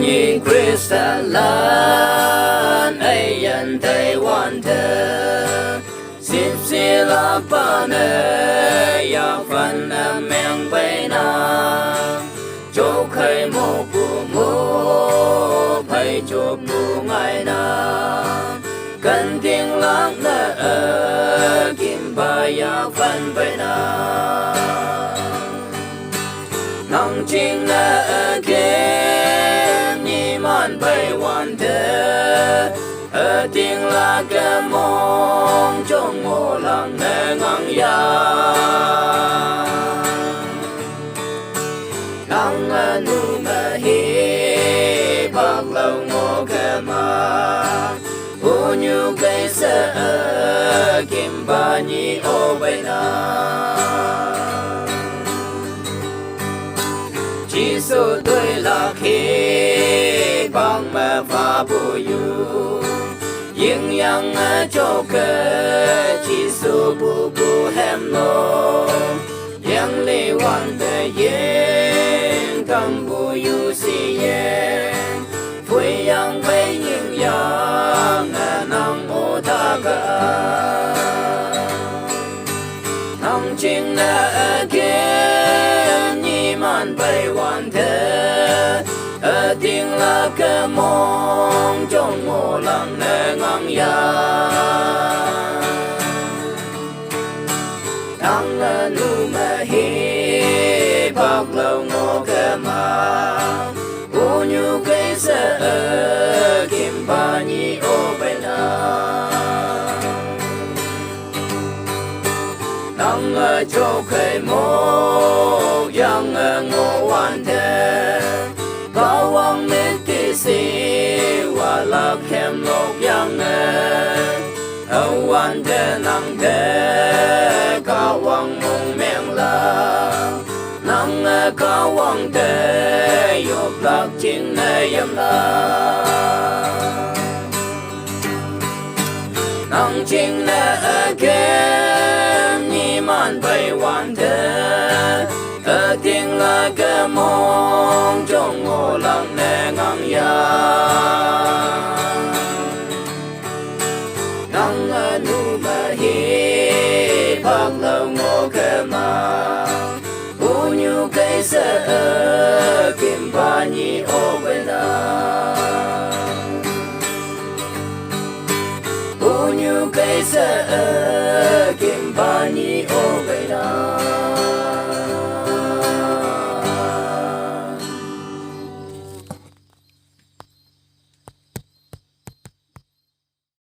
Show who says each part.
Speaker 1: nhị Christa lan ai yan tay wan thơ xịp xì la pa nê ya phan na mèng bay na chỗ khai mô bu mô phải chỗ bu ngài na cần tiếng lắng nè kim ba ya phan bay na nong chinh nè kim nhị man bay wan thơ tiếng la cái mong trong ngô lăng nè ngang ya nang nu ma hi bạc lâu ngô cái ma u nhu cây sa kim ba nhi ô bay na chỉ số tôi là khi bằng mà pha bù yu nhưng yang cho cơ chỉ số bù bù hem no yang li wan de yen cầm bù yu si yen phui yang bay nhưng yang nang ô ta cả nang chinh na kia nhi man bay wan thơ tiếng la cái mong trong ngô lăng nè ngang ya nang nu ma hi bạc lâu ngô cái ma u nhu cây sa kim ba nhi ô bay na nang cho khai mô yang ngô wan thơ cao wang mê tì si wa la kem lok yang âu wan thơ nang thơ cao wang mong mèng la nang cao wang thơ yop lạc chinh yam la nang chinh kem ni man bay wan thơ